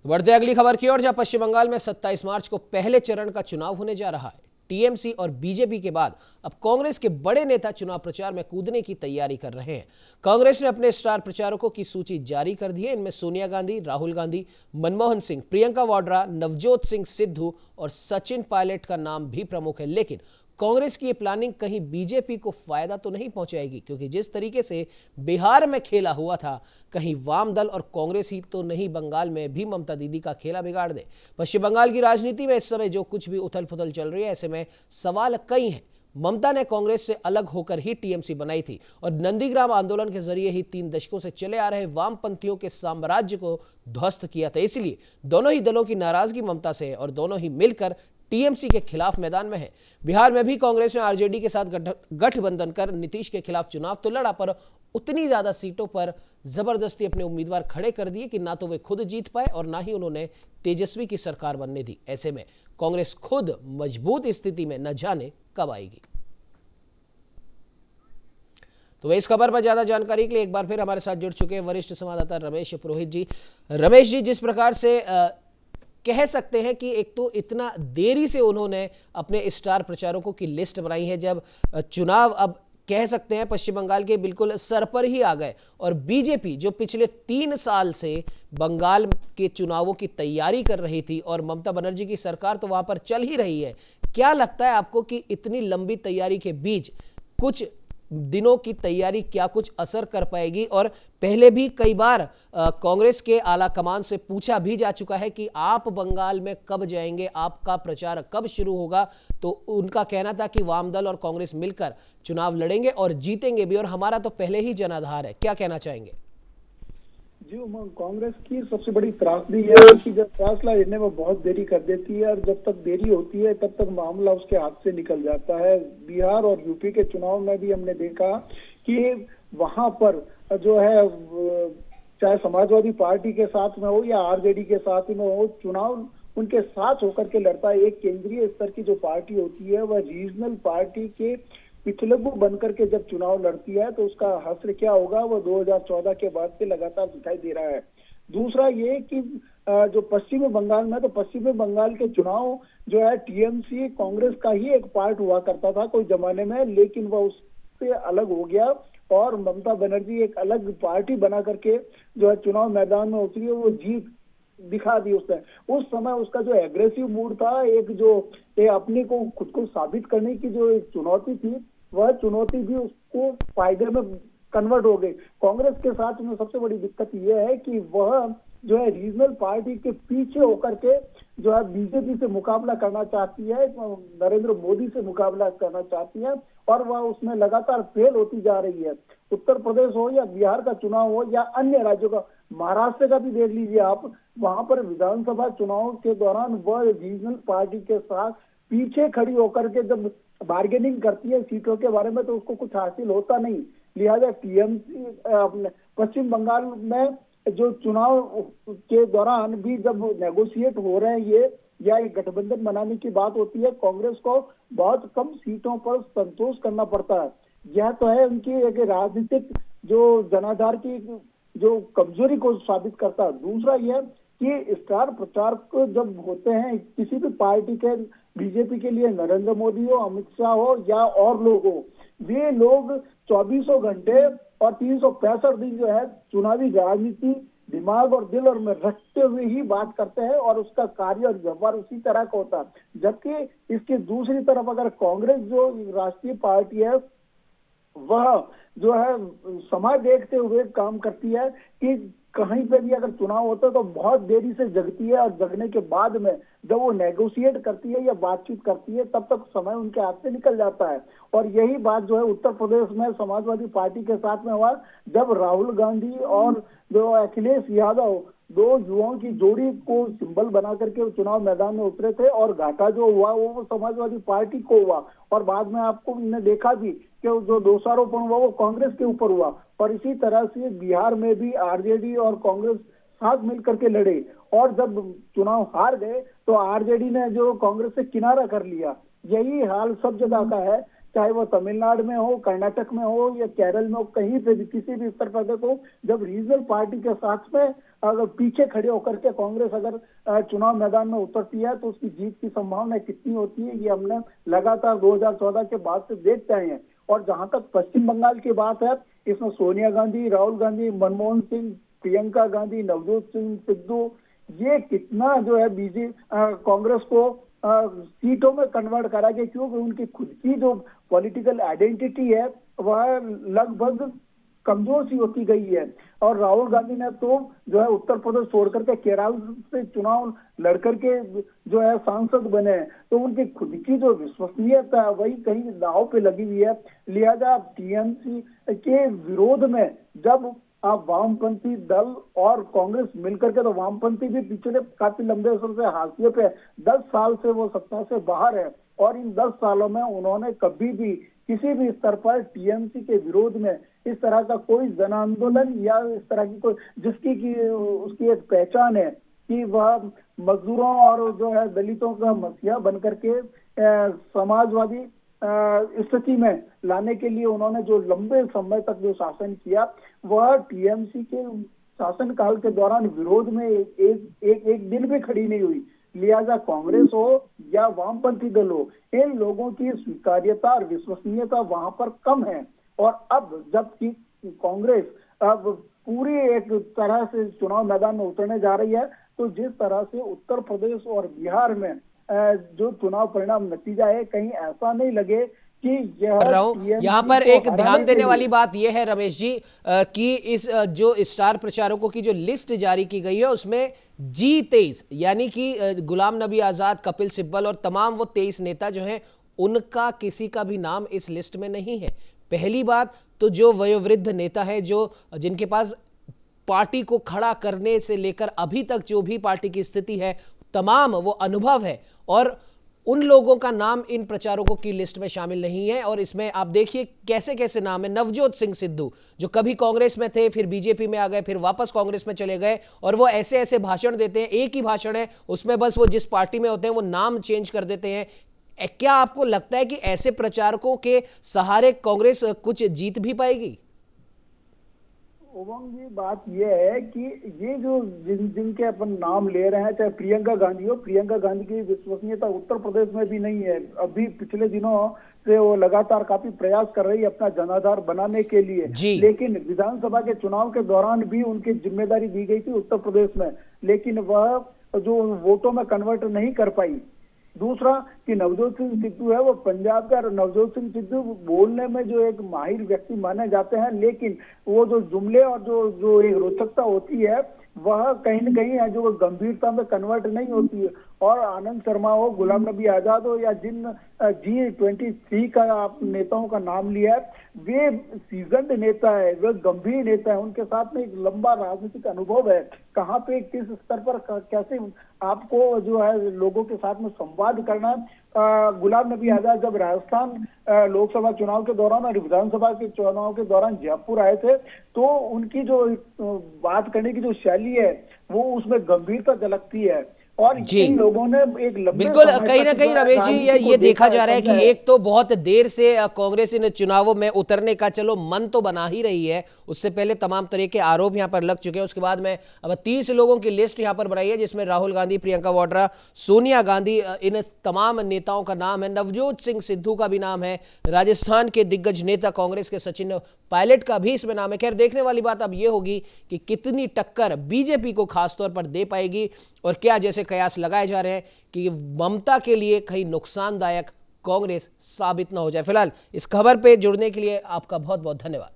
बढ़ते अगली खबर की ओर, जहां पश्चिम बंगाल में 27 मार्च को पहले चरण का चुनाव होने जा रहा है। टीएमसी और बीजेपी के बाद अब कांग्रेस के बड़े नेता चुनाव प्रचार में कूदने की तैयारी कर रहे हैं। कांग्रेस ने अपने स्टार प्रचारकों की सूची जारी कर दी है। इनमें सोनिया गांधी, राहुल गांधी, मनमोहन सिंह, प्रियंका वाड्रा, नवजोत सिंह सिद्धू और सचिन पायलट का नाम भी प्रमुख है। लेकिन कांग्रेस की ये प्लानिंग कहीं बीजेपी को फायदा तो नहीं पहुंचाएगी, क्योंकि जिस तरीके से बिहार में खेला हुआ था, कहीं वाम दल और कांग्रेस ही तो नहीं बंगाल में भी ममता दीदी का खेला बिगाड़ दे। पश्चिम बंगाल की राजनीति में इस समय जो कुछ भी उथल पुथल चल रही है, ऐसे में सवाल कई हैं। ममता ने कांग्रेस से अलग होकर ही टीएमसी बनाई थी और नंदीग्राम आंदोलन के जरिए ही 3 दशकों से चले आ रहे वामपंथियों के साम्राज्य को ध्वस्त किया था। इसलिए दोनों ही दलों की नाराजगी ममता से है और दोनों ही मिलकर टीएमसी के खिलाफ मैदान में है। बिहार में भी कांग्रेस ने आरजेडी के साथ गठबंधन कर नीतीश के खिलाफ चुनाव तो लड़ा, पर उतनी ज्यादा सीटों पर जबरदस्ती अपने उम्मीदवार खड़े कर दिए कि ना तो वे खुद जीत पाए और ना ही उन्होंने तेजस्वी की सरकार बनने दी। ऐसे में कांग्रेस खुद मजबूत स्थिति में न जाने कब आएगी। तो इस खबर पर ज्यादा जानकारी के लिए एक बार फिर हमारे साथ जुड़ चुके हैं वरिष्ठ संवाददाता रमेश पुरोहित जी। रमेश जी, जिस प्रकार से कह सकते हैं कि एक तो इतना देरी से उन्होंने अपने स्टार प्रचारकों की लिस्ट बनाई है, जब चुनाव अब कह सकते हैं पश्चिम बंगाल के बिल्कुल सर पर ही आ गए, और बीजेपी जो पिछले 3 साल से बंगाल के चुनावों की तैयारी कर रही थी और ममता बनर्जी की सरकार तो वहां पर चल ही रही है, क्या लगता है आपको कि इतनी लंबी तैयारी के बीच कुछ दिनों की तैयारी क्या कुछ असर कर पाएगी? और पहले भी कई बार कांग्रेस के आला कमान से पूछा भी जा चुका है कि आप बंगाल में कब जाएंगे, आपका प्रचार कब शुरू होगा, तो उनका कहना था कि वाम दल और कांग्रेस मिलकर चुनाव लड़ेंगे और जीतेंगे भी, और हमारा तो पहले ही जनाधार है। क्या कहना चाहेंगे? जी उमंग, कांग्रेस की सबसे बड़ी त्रासदी यह है कि जब फैसला लेने में बहुत देरी कर देती है और जब तक देरी होती है तब तक मामला उसके हाथ से निकल जाता है। बिहार और यूपी के चुनाव में भी हमने देखा कि वहां पर जो है, चाहे समाजवादी पार्टी के साथ में हो या आरजेडी के साथ में हो, चुनाव उनके साथ होकर के लड़ता है। एक केंद्रीय स्तर की जो पार्टी होती है वह रीजनल पार्टी के पिछलग्गू बनकर के जब चुनाव लड़ती है तो उसका हश्र क्या होगा, वो 2014 के बाद से लगातार दिखाई दे रहा है। दूसरा ये कि जो पश्चिमी बंगाल में, तो पश्चिमी बंगाल के चुनाव जो है टीएमसी कांग्रेस का ही एक पार्ट हुआ करता था कोई जमाने में, लेकिन वह उससे अलग हो गया और ममता बनर्जी एक अलग पार्टी बना करके जो है चुनाव मैदान में उतरी है, वो जीत दिखा दी उसने। उस समय उसका जो एग्रेसिव मूड था, एक जो अपने को खुद को साबित करने की जो एक चुनौती थी, वह चुनौती भी उसको फायदे में कन्वर्ट हो गई। कांग्रेस के साथ में सबसे बड़ी दिक्कत यह है कि वह जो है रीजनल पार्टी के पीछे होकर के जो है बीजेपी से मुकाबला करना चाहती है, नरेंद्र मोदी से मुकाबला करना चाहती है, और वह उसमें लगातार फेल होती जा रही है। उत्तर प्रदेश हो या बिहार का चुनाव हो या अन्य राज्यों का, महाराष्ट्र का भी देख लीजिए आप, वहां पर विधानसभा चुनाव के दौरान वह रीजनल पार्टी के साथ पीछे खड़ी होकर के जब बार्गेनिंग करती है सीटों के बारे में तो उसको कुछ हासिल होता नहीं। लिहाजा टीएमसी पश्चिम बंगाल में जो चुनाव के दौरान भी जब नेगोशिएट हो रहे हैं ये, या एक गठबंधन बनाने की बात होती है, कांग्रेस को बहुत कम सीटों पर संतोष करना पड़ता है। यह तो है उनकी एक राजनीतिक जो जनाधार की जो कमजोरी को साबित करता है। दूसरा यह कि स्टार प्रचारक जब होते हैं किसी भी पार्टी के, बीजेपी के लिए नरेंद्र मोदी हो, अमित शाह हो या और लोग हो, वे लोग 24 घंटे और 365 दिन जो है चुनावी राजनीति दिमाग और दिल और में रखते हुए ही बात करते हैं और उसका कार्य और व्यवहार उसी तरह का होता है। जबकि इसकी दूसरी तरफ अगर कांग्रेस जो राष्ट्रीय पार्टी है वह जो है समय देखते हुए काम करती है कि कहीं पे भी अगर चुनाव होता है तो बहुत देरी से जगती है, और जगने के बाद में जब वो नेगोशिएट करती है या बातचीत करती है तब तक समय उनके हाथ से निकल जाता है। और यही बात जो है उत्तर प्रदेश में समाजवादी पार्टी के साथ में हुआ, जब राहुल गांधी और जो अखिलेश यादव दो युवाओं की जोड़ी को सिंबल बना करके चुनाव मैदान में उतरे थे, और घाटा जो हुआ वो समाजवादी पार्टी को हुआ, और बाद में आपको ने देखा भी कि जो दोषारोपण हुआ वो कांग्रेस के ऊपर हुआ। और इसी तरह से बिहार में भी आरजेडी और कांग्रेस साथ मिलकर के लड़े, और जब चुनाव हार गए तो आरजेडी ने जो कांग्रेस से किनारा कर लिया। यही हाल सब जगह का है चाहे वो तमिलनाडु में हो, कर्नाटक में हो या केरल में हो, कहीं पे भी किसी भी स्तर पर देखो, जब रीजनल पार्टी के साथ में अगर पीछे खड़े होकर के कांग्रेस अगर चुनाव मैदान में उतरती है तो उसकी जीत की संभावना कितनी होती है, ये हमने लगातार 2014 के बाद से देखते आए हैं। और जहां तक पश्चिम बंगाल की बात है, इसमें सोनिया गांधी, राहुल गांधी, मनमोहन सिंह, प्रियंका गांधी, नवजोत सिंह सिद्धू, ये कितना जो है कांग्रेस को सीटों में कन्वर्ट करा के, क्योंकि उनकी खुद की जो पॉलिटिकल आइडेंटिटी है वह लगभग कमजोर सी होती गई है। और राहुल गांधी ने तो जो है उत्तर प्रदेश छोड़ करके केरल से चुनाव लड़कर के जो है सांसद बने, तो उनकी खुद की जो विश्वसनीयता है वही कहीं दांव पे लगी हुई है। लिहाजा टीएमसी के विरोध में जब आप वामपंथी दल और कांग्रेस मिलकर के, तो वामपंथी भी पिछले काफी लंबे समय से हाशिए पे, 10 साल से वो सत्ता से बाहर है और इन 10 सालों में उन्होंने कभी भी किसी भी स्तर पर टीएमसी के विरोध में इस तरह का कोई जन आंदोलन या इस तरह की कोई जिसकी की उसकी एक पहचान है कि वह मजदूरों और जो है दलितों का मसीहा बनकर के समाजवादी स्थिति में लाने के लिए उन्होंने जो लंबे समय तक जो शासन किया, वह टीएमसी के शासनकाल के दौरान विरोध में एक दिन भी खड़ी नहीं हुई। लिहाजा कांग्रेस हो या वामपंथी दल हो, इन लोगों की स्वीकार्यता और विश्वसनीयता वहां पर कम है। और अब जबकि कांग्रेस अब पूरी एक तरह से चुनाव मैदान में उतरने जा रही है, तो जिस तरह से उत्तर प्रदेश और बिहार में जो चुनाव परिणाम नतीजा है, कहीं ऐसा नहीं लगे कि यहाँ पर एक ध्यान देने वाली बात यह है रमेश जी कि इस जो स्टार प्रचारकों की जो लिस्ट जारी की गई है उसमें G23 यानी कि गुलाम नबी आजाद, कपिल सिब्बल और तमाम वो 23 नेता जो हैं उनका किसी का भी नाम इस लिस्ट में नहीं है। पहली बात तो जो वयोवृद्ध नेता है, जो जिनके पास पार्टी को खड़ा करने से लेकर अभी तक जो भी पार्टी की स्थिति है तमाम वो अनुभव है, और उन लोगों का नाम इन प्रचारकों की लिस्ट में शामिल नहीं है। और इसमें आप देखिए कैसे कैसे नाम है। नवजोत सिंह सिद्धू जो कभी कांग्रेस में थे, फिर बीजेपी में आ गए, फिर वापस कांग्रेस में चले गए, और वो ऐसे ऐसे भाषण देते हैं, एक ही भाषण है उसमें बस वो जिस पार्टी में होते हैं वो नाम चेंज कर देते हैं। क्या आपको लगता है कि ऐसे प्रचारकों के सहारे कांग्रेस कुछ जीत भी पाएगी? उमंग जी, बात यह है कि ये जो जिनके अपन नाम ले रहे हैं, चाहे प्रियंका गांधी हो, प्रियंका गांधी की विश्वसनीयता उत्तर प्रदेश में भी नहीं है। अभी पिछले दिनों से वो लगातार काफी प्रयास कर रही है अपना जनाधार बनाने के लिए, लेकिन विधानसभा के चुनाव के दौरान भी उनकी जिम्मेदारी दी गई थी उत्तर प्रदेश में, लेकिन वह जो वोटों में कन्वर्ट नहीं कर पाई। दूसरा कि नवजोत सिंह सिद्धू है, वो पंजाब का, नवजोत सिंह सिद्धू बोलने में जो एक माहिर व्यक्ति माने जाते हैं, लेकिन वो जो जुमले और जो एक रोचकता होती है वह कहीं न कहीं है जो गंभीरता में कन्वर्ट नहीं होती है। और आनंद शर्मा हो, गुलाम नबी आजाद हो, या जिन G23 का आप नेताओं का नाम लिया है, वे सीजन्ड नेता है, वे गंभीर नेता है, उनके साथ में एक लंबा राजनीतिक अनुभव है। कहाँ पे किस स्तर पर कैसे आपको जो है लोगों के साथ में संवाद करना है। गुलाम नबी आजाद जब राजस्थान लोकसभा चुनाव के दौरान और विधानसभा के चुनाव के दौरान जयपुर आए थे, तो उनकी जो बात करने की जो शैली है वो उसमें गंभीरता झलकती है। और इन लोगों ने एक बिल्कुल कहीं ना कहीं रमेश जी ये देखा जा रहा है कि एक तो बहुत देर से कांग्रेस इन चुनावों में उतरने का चलो मन तो बना ही रही है, उससे पहले तमाम तरह के आरोप यहां पर लग चुके हैं। उसके बाद में अब 30 लोगों की लिस्ट यहां पर बनाई है जिसमें राहुल गांधी, प्रियंका वाड्रा, सोनिया गांधी, इन तमाम नेताओं का नाम है। नवजोत सिंह सिद्धू का भी नाम है, राजस्थान के दिग्गज नेता कांग्रेस के सचिन पायलट का भी इसमें नाम है। खैर देखने वाली बात अब यह होगी कि कितनी टक्कर बीजेपी को खासतौर पर दे पाएगी, और क्या जैसे कयास लगाए जा रहे हैं कि ममता के लिए कहीं नुकसानदायक कांग्रेस साबित ना हो जाए। फिलहाल इस खबर पे जुड़ने के लिए आपका बहुत बहुत धन्यवाद।